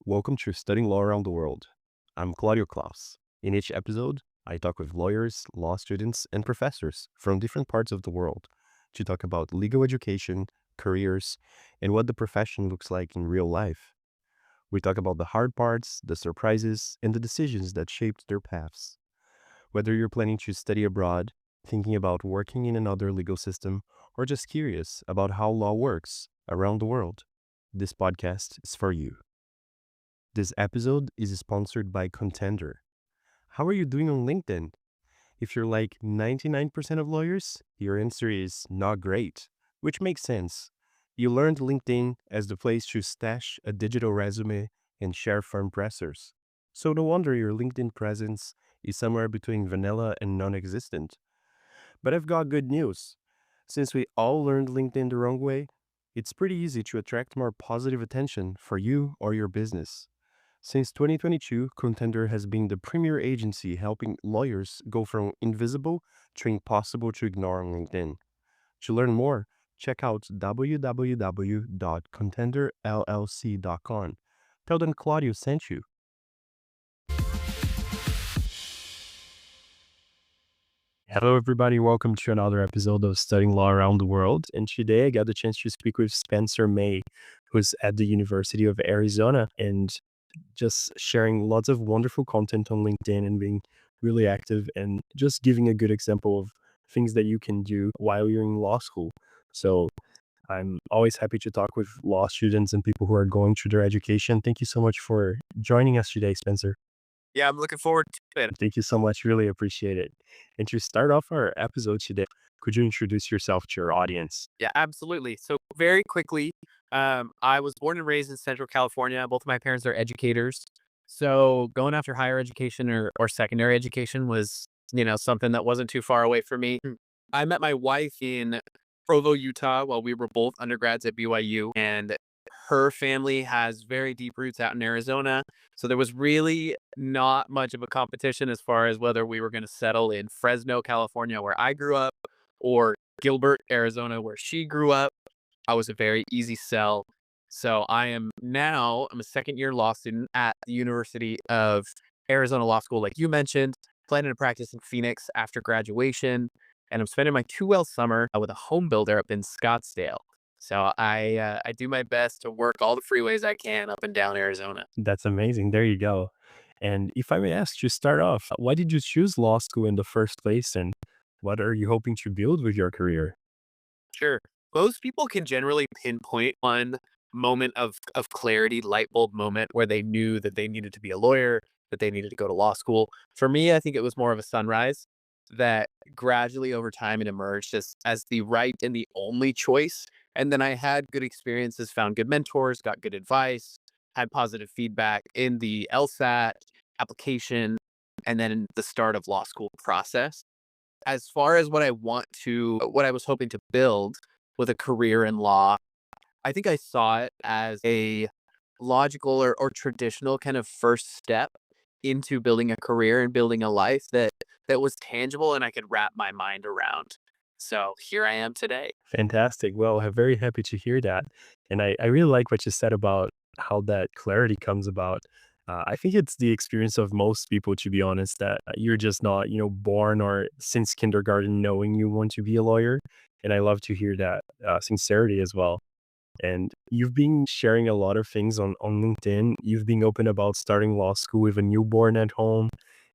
welcome to Studying Law Around the World. I'm Claudio Klaus. In each episode, I talk with lawyers, law students, and professors from different parts of the world to talk about legal education, careers, and what the profession looks like in real life. We talk about the hard parts, the surprises, and the decisions that shaped their paths. Whether you're planning to study abroad, thinking about working in another legal system, or just curious about how law works around the world, this podcast is for you. This episode is sponsored by Contender. How are you doing on LinkedIn? If you're like 99% of lawyers, your answer is not great, which makes sense. You learned LinkedIn as the place to stash a digital resume and share firm pressers. So no wonder your LinkedIn presence is somewhere between vanilla and non-existent. But I've got good news. Since we all learned LinkedIn the wrong way, it's pretty easy to attract more positive attention for you or your business. Since 2022, Contender has been the premier agency helping lawyers go from invisible to impossible to ignore on LinkedIn. To learn more, check out www.contenderllc.com. Tell them Claudio sent you. Hello, everybody. Welcome to another episode of Studying Law Around the World. And today I got the chance to speak with Spencer May, who's at the University of Arizona and just sharing lots of wonderful content on LinkedIn and being really active and just giving a good example of things that you can do while you're in law school. So I'm always happy to talk with law students and people who are going through their education. Thank you so much for joining us today, Spencer. Yeah, I'm looking forward to it. Thank you so much. Really appreciate it. And to start off our episode today, could you introduce yourself to your audience? Yeah, absolutely. So very quickly, I was born and raised in Central California. Both of my parents are educators. So going after higher education or secondary education was, something that wasn't too far away for me. I met my wife in Provo, Utah, while we were both undergrads at BYU, and her family has very deep roots out in Arizona. So there was really not much of a competition as far as whether we were going to settle in Fresno, California, where I grew up, or Gilbert, Arizona, where she grew up. I was a very easy sell. So I'm a second year law student at the University of Arizona Law School, like you mentioned, planning to practice in Phoenix after graduation. And I'm spending my 2L summer with a home builder up in Scottsdale. So I do my best to work all the freeways I can up and down Arizona. That's amazing. There you go. And if I may ask to start off, why did you choose law school in the first place and what are you hoping to build with your career? Sure. Most people can generally pinpoint one moment of clarity, light bulb moment where they knew that they needed to be a lawyer, that they needed to go to law school. For me, I think it was more of a sunrise that gradually over time it emerged as the right and the only choice. And then I had good experiences, found good mentors, got good advice, had positive feedback in the LSAT application, and then in the start of law school process. As far as what I was hoping to build with a career in law, I think I saw it as a logical or traditional kind of first step into building a career and building a life that was tangible and I could wrap my mind around. So here I am today. Fantastic. Well, I'm very happy to hear that. And I really like what you said about how that clarity comes about. I think it's the experience of most people, to be honest, that you're just not, born or since kindergarten knowing you want to be a lawyer. And I love to hear that sincerity as well. And you've been sharing a lot of things on LinkedIn. You've been open about starting law school with a newborn at home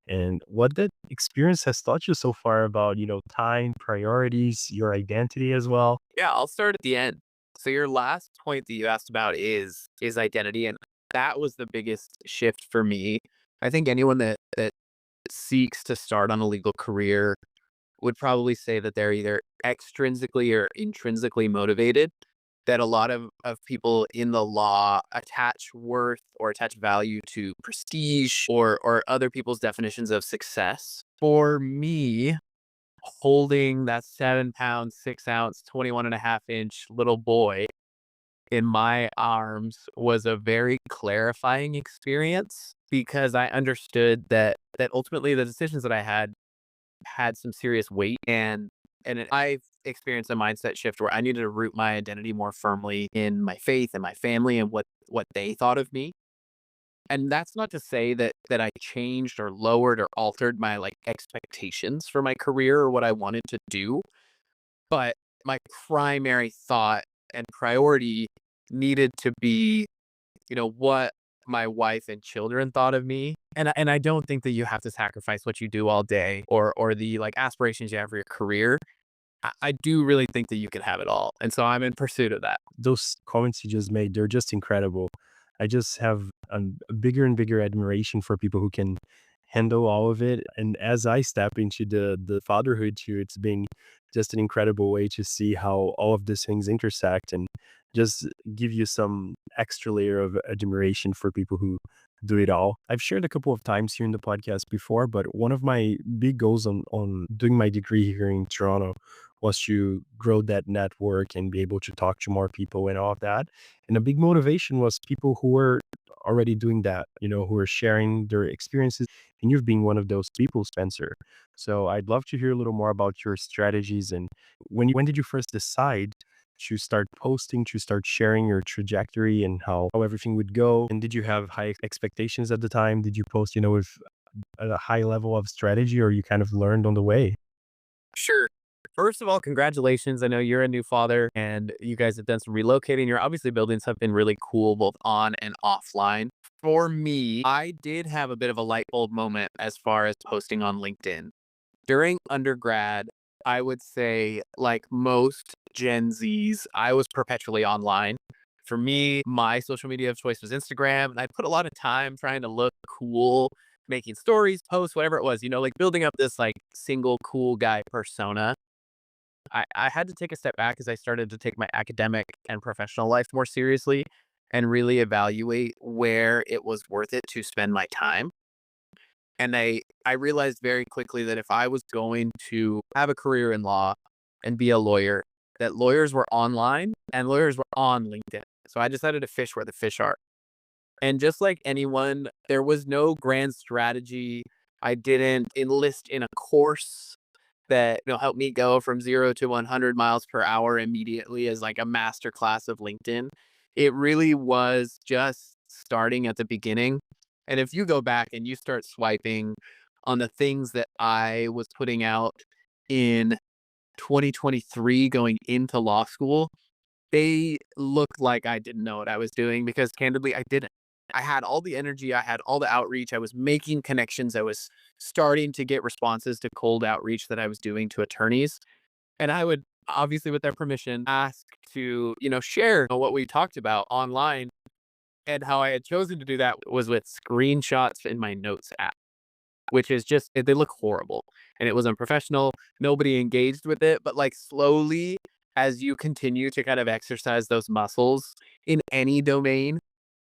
and what that experience has taught you so far about, time, priorities, your identity as well. Yeah, I'll start at the end. So your last point that you asked about is identity, and that was the biggest shift for me. I think anyone that seeks to start on a legal career would probably say that they're either extrinsically or intrinsically motivated, that a lot of people in the law attach worth or attach value to prestige or other people's definitions of success. For me, holding that 7 pound, 6 ounce, 21.5 inch little boy in my arms was a very clarifying experience because I understood that ultimately the decisions that I had some serious weight I've experienced a mindset shift where I needed to root my identity more firmly in my faith and my family and what they thought of me. And that's not to say that I changed or lowered or altered my like expectations for my career or what I wanted to do, but my primary thought and priority needed to be, what my wife and children thought of me. And I don't think that you have to sacrifice what you do all day or the like aspirations you have for your career. I do really think that you can have it all. And so I'm in pursuit of that. Those comments you just made, they're just incredible. I just have a bigger and bigger admiration for people who can handle all of it. And as I step into the fatherhood too, it's been just an incredible way to see how all of these things intersect and just give you some extra layer of admiration for people who do it all. I've shared a couple of times here in the podcast before, but one of my big goals on doing my degree here in Toronto was to grow that network and be able to talk to more people and all of that. And a big motivation was people who were already doing that, who are sharing their experiences. And you've been one of those people, Spencer. So I'd love to hear a little more about your strategies and when did you first decide to start posting, to start sharing your trajectory and how everything would go? And did you have high expectations at the time? Did you post, with a high level of strategy or you kind of learned on the way? Sure. First of all, congratulations. I know you're a new father and you guys have done some relocating. You're obviously building something really cool, both on and offline. For me, I did have a bit of a light bulb moment as far as posting on LinkedIn. During undergrad, I would say, like most Gen Zs, I was perpetually online. For me, my social media of choice was Instagram, and I put a lot of time trying to look cool, making stories, posts, whatever it was, like building up this like single cool guy persona. I had to take a step back as I started to take my academic and professional life more seriously and really evaluate where it was worth it to spend my time. And I realized very quickly that if I was going to have a career in law and be a lawyer, that lawyers were online and lawyers were on LinkedIn. So I decided to fish where the fish are. And just like anyone, there was no grand strategy. I didn't enlist in a course that helped me go from 0 to 100 miles per hour immediately as like a master class of LinkedIn. It really was just starting at the beginning. And if you go back and you start swiping on the things that I was putting out in 2023 going into law school, they looked like I didn't know what I was doing because candidly, I didn't. I had all the energy, I had all the outreach, I was making connections, I was starting to get responses to cold outreach that I was doing to attorneys. And I would obviously, with their permission, ask to, share what we talked about online. And how I had chosen to do that was with screenshots in my notes app, which is just, they look horrible and it was unprofessional. Nobody engaged with it, but like slowly, as you continue to kind of exercise those muscles in any domain,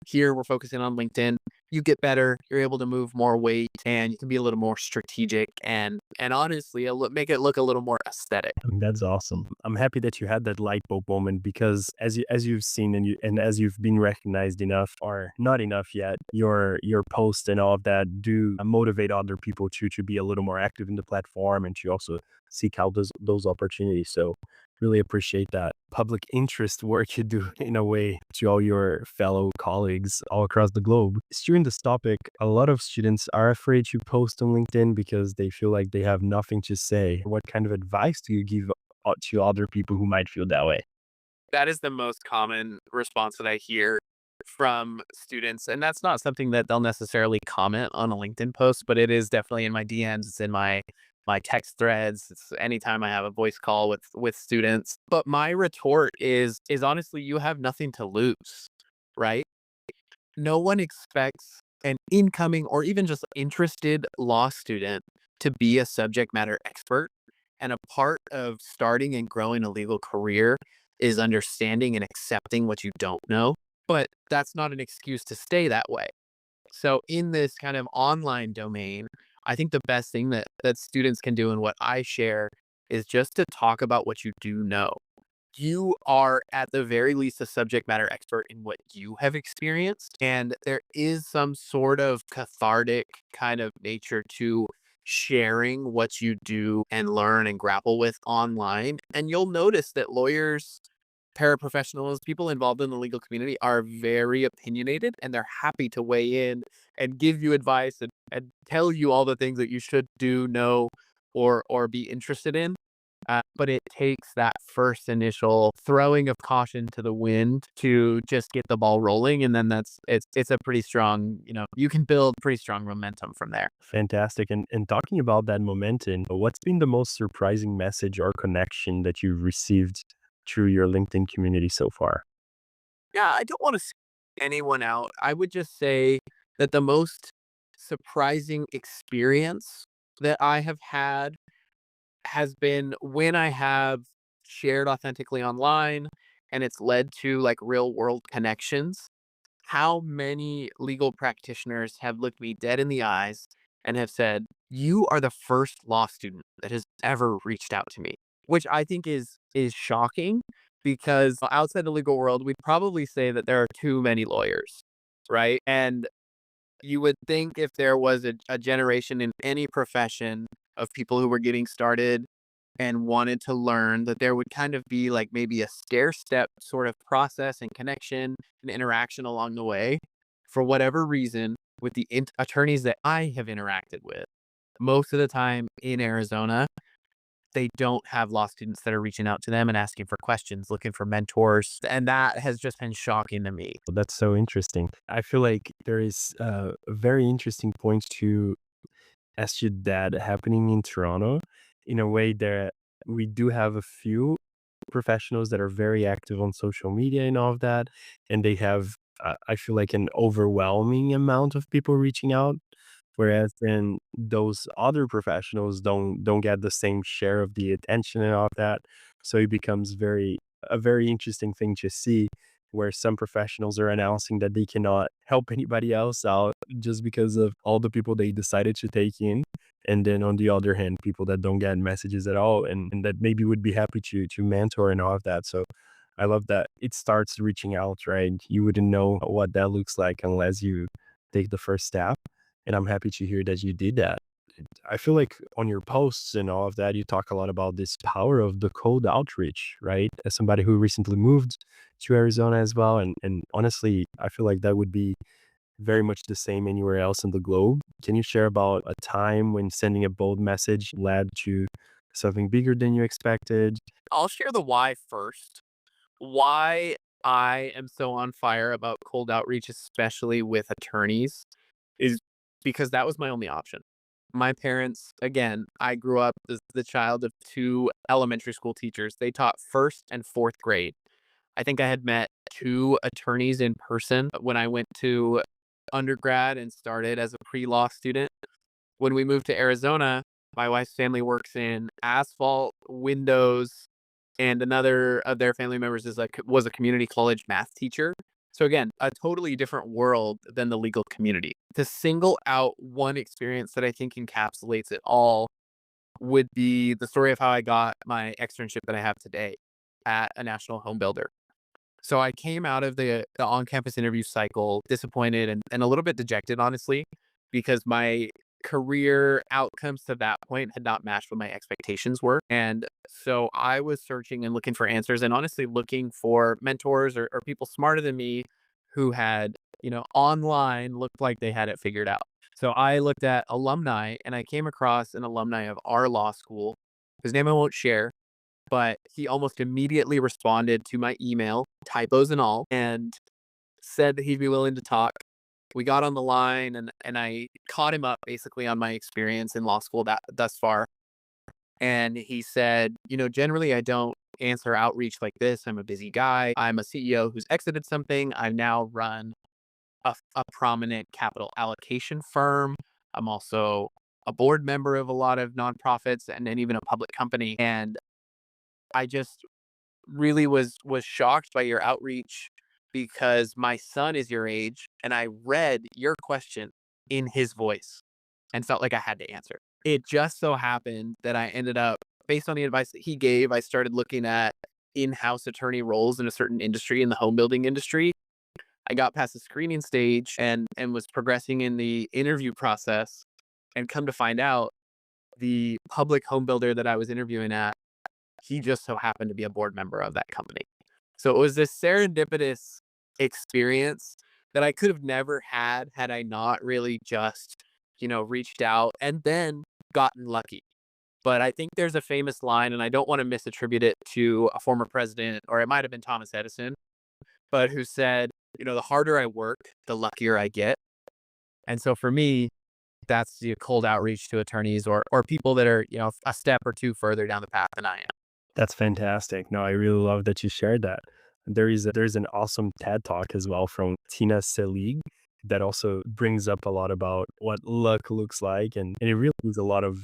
here we're focusing on LinkedIn. You get better, you're able to move more weight, and you can be a little more strategic and honestly, make it look a little more aesthetic. I mean, that's awesome. I'm happy that you had that light bulb moment because as you've seen and as you've been recognized enough or not enough yet, your post and all of that do motivate other people to be a little more active in the platform and to also seek out those opportunities. So really appreciate that public interest work you do in a way to all your fellow colleagues all across the globe. During this topic, a lot of students are afraid to post on LinkedIn because they feel like they have nothing to say. What kind of advice do you give to other people who might feel that way? That is the most common response that I hear from students, and that's not something that they'll necessarily comment on a LinkedIn post, but it is definitely in my DMs, it's in my text threads, it's anytime I have a voice call with students. But my retort is honestly, you have nothing to lose, right? No one expects an incoming or even just interested law student to be a subject matter expert. And a part of starting and growing a legal career is understanding and accepting what you don't know. But that's not an excuse to stay that way. So in this kind of online domain, I think the best thing that students can do and what I share is just to talk about what you do know. You are at the very least a subject matter expert in what you have experienced. And there is some sort of cathartic kind of nature to sharing what you do and learn and grapple with online. And you'll notice that lawyers paraprofessionals, people involved in the legal community are very opinionated, and they're happy to weigh in and give you advice and tell you all the things that you should do, know, or be interested in. But it takes that first initial throwing of caution to the wind to just get the ball rolling, and then it's a pretty strong, you can build pretty strong momentum from there. Fantastic. And talking about that momentum, what's been the most surprising message or connection that you've received through your LinkedIn community so far? Yeah, I don't wanna anyone out. I would just say that the most surprising experience that I have had has been when I have shared authentically online and it's led to, like, real world connections. How many legal practitioners have looked me dead in the eyes and have said, "You are the first law student that has ever reached out to me," which I think is shocking because outside the legal world, we'd probably say that there are too many lawyers, right? And you would think if there was a generation in any profession of people who were getting started and wanted to learn, that there would kind of be like maybe a stair step sort of process and connection and interaction along the way. For whatever reason, with the attorneys that I have interacted with, most of the time in Arizona, they don't have law students that are reaching out to them and asking for questions, looking for mentors. And that has just been shocking to me. That's so interesting. I feel like there is a very interesting point to ask you that happening in Toronto in a way that we do have a few professionals that are very active on social media and all of that. And they have, I feel like, an overwhelming amount of people reaching out. Whereas then those other professionals don't get the same share of the attention and all of that. So it becomes a very interesting thing to see where some professionals are announcing that they cannot help anybody else out just because of all the people they decided to take in. And then on the other hand, people that don't get messages at all and that maybe would be happy to mentor and all of that. So I love that it starts reaching out, right? You wouldn't know what that looks like unless you take the first step. And I'm happy to hear that you did that. I feel like on your posts and all of that, you talk a lot about this power of the cold outreach, right? As somebody who recently moved to Arizona as well. And honestly, I feel like that would be very much the same anywhere else in the globe. Can you share about a time when sending a bold message led to something bigger than you expected? I'll share the why first. Why I am so on fire about cold outreach, especially with attorneys, is because that was my only option. My parents, again, I grew up as the child of two elementary school teachers. They taught first and fourth grade. I think I had met two attorneys in person when I went to undergrad and started as a pre-law student. When we moved to Arizona, my wife's family works in asphalt, windows, and another of their family members was a community college math teacher. So again, a totally different world than the legal community. To single out one experience that I think encapsulates it all would be the story of how I got my externship that I have today at a national home builder. So I came out of the on-campus interview cycle disappointed and a little bit dejected, honestly, because my career outcomes to that point had not matched what my expectations were. And so I was searching and looking for answers and honestly looking for mentors or people smarter than me who had, online looked like they had it figured out. So I looked at alumni and I came across an alumni of our law school, whose name I won't share, but he almost immediately responded to my email, typos and all, and said that he'd be willing to talk. We got on the line and I caught him up basically on my experience in law school that thus far. And he said, generally I don't answer outreach like this. I'm a busy guy. I'm a CEO who's exited something. I now run a prominent capital allocation firm. I'm also a board member of a lot of nonprofits and then even a public company. And I just really was shocked by your outreach because my son is your age and I read your question in his voice and felt like I had to answer. It just so happened that I ended up, based on the advice that he gave, I started looking at in-house attorney roles in a certain industry, in the home building industry. I got past the screening stage and was progressing in the interview process, and come to find out the public home builder that I was interviewing at, he just so happened to be a board member of that company. So it was this serendipitous experience that I could have never had I not really just, reached out and then gotten lucky. But I think there's a famous line, and I don't want to misattribute it to a former president, or it might have been Thomas Edison, but who said, the harder I work, the luckier I get. And so for me, that's the cold outreach to attorneys or people that are, a step or two further down the path than I am. That's fantastic. No, I really love that you shared that. There's an awesome TED talk as well from Tina Selig that also brings up a lot about what luck looks like, and it really is a lot of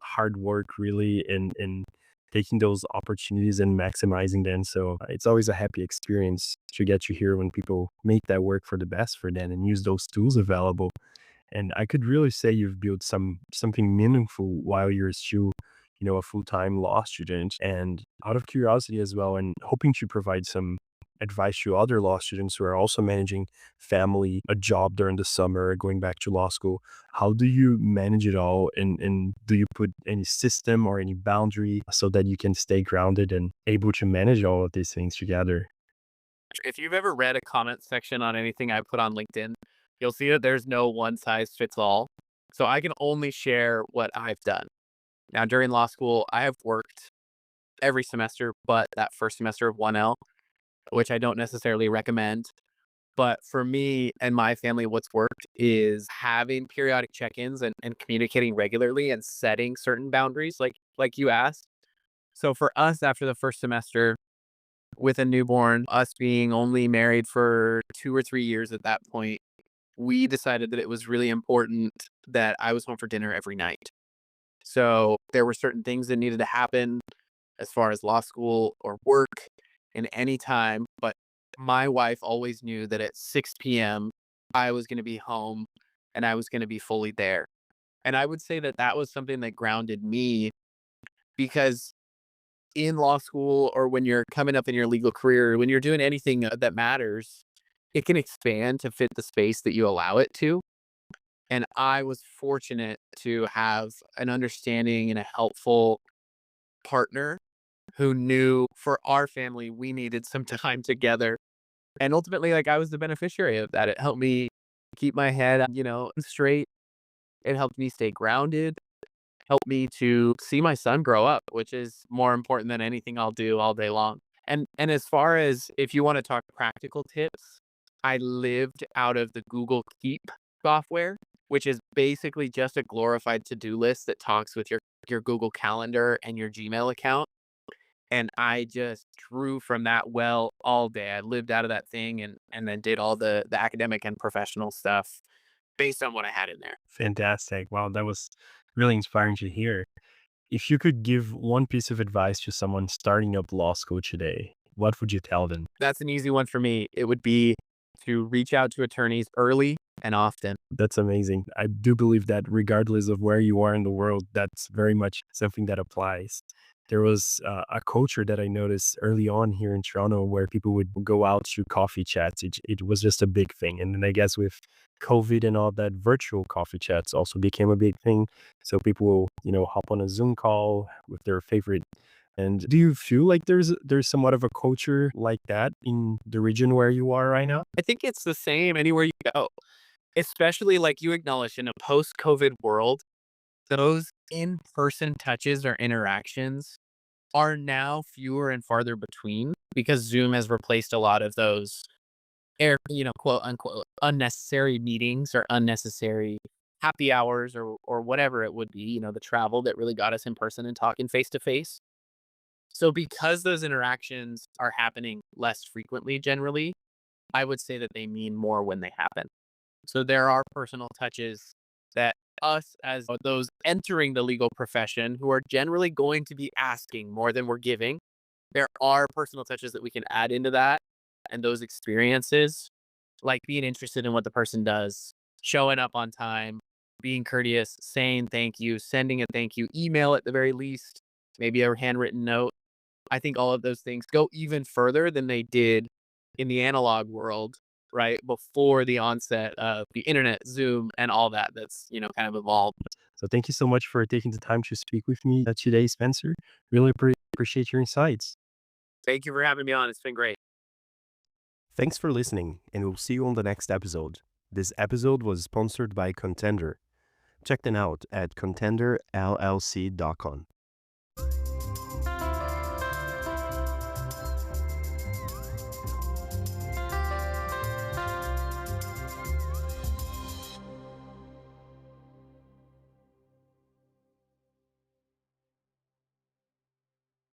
hard work really in taking those opportunities and maximizing them. So it's always a happy experience to get to hear when people make that work for the best for them and use those tools available. And I could really say you've built something meaningful while you're still, a full-time law student. And out of curiosity as well, and hoping to provide some advice to other law students who are also managing family, a job during the summer, going back to law school. How do you manage it all? And do you put any system or any boundary so that you can stay grounded and able to manage all of these things together? If you've ever read a comment section on anything I put on LinkedIn, you'll see that there's no one size fits all. So I can only share what I've done. Now, during law school, I have worked every semester but that first semester of 1L, which I don't necessarily recommend. But for me and my family, what's worked is having periodic check-ins and communicating regularly and setting certain boundaries, like you asked. So for us, after the first semester with a newborn, us being only married for 2 or 3 years at that point, we decided that it was really important that I was home for dinner every night. So there were certain things that needed to happen as far as law school or work in any time, but my wife always knew that at 6 p.m. I was going to be home and I was going to be fully there. And I would say that that was something that grounded me because in law school or when you're coming up in your legal career, when you're doing anything that matters, it can expand to fit the space that you allow it to. And I was fortunate to have an understanding and a helpful partner who knew for our family we needed some time together. And ultimately, like I was the beneficiary of that. It helped me keep my head, straight. It helped me stay grounded, helped me to see my son grow up, which is more important than anything I'll do all day long. And as far as if you want to talk practical tips, I lived out of the Google Keep software, which is basically just a glorified to-do list that talks with your Google Calendar and your Gmail account. And I just drew from that well all day. I lived out of that thing and then did all the academic and professional stuff based on what I had in there. Fantastic. Wow, that was really inspiring to hear. If you could give one piece of advice to someone starting up law school today, what would you tell them? That's an easy one for me. It would be to reach out to attorneys early and often. That's amazing. I do believe that regardless of where you are in the world, that's very much something that applies. There was a culture that I noticed early on here in Toronto where people would go out to coffee chats. It was just a big thing. And then I guess with COVID and all that, virtual coffee chats also became a big thing. So people will, hop on a Zoom call with their favorite. And do you feel like there's somewhat of a culture like that in the region where you are right now? I think it's the same anywhere you go, especially like you acknowledged in a post-COVID world, those in-person touches or interactions are now fewer and farther between because Zoom has replaced a lot of those quote unquote unnecessary meetings or unnecessary happy hours or whatever it would be, the travel that really got us in person and talking face to face. So because those interactions are happening less frequently generally, I would say that they mean more when they happen. So there are personal touches that us as those entering the legal profession who are generally going to be asking more than we're giving, there are personal touches that we can add into that and those experiences, like being interested in what the person does, showing up on time, being courteous, saying thank you, sending a thank you email at the very least, maybe a handwritten note. I think all of those things go even further than they did in the analog world, right? Before the onset of the internet, Zoom, and all that that's, kind of evolved. So thank you so much for taking the time to speak with me today, Spencer. Really appreciate your insights. Thank you for having me on. It's been great. Thanks for listening, and we'll see you on the next episode. This episode was sponsored by Contender. Check them out at contenderllc.com.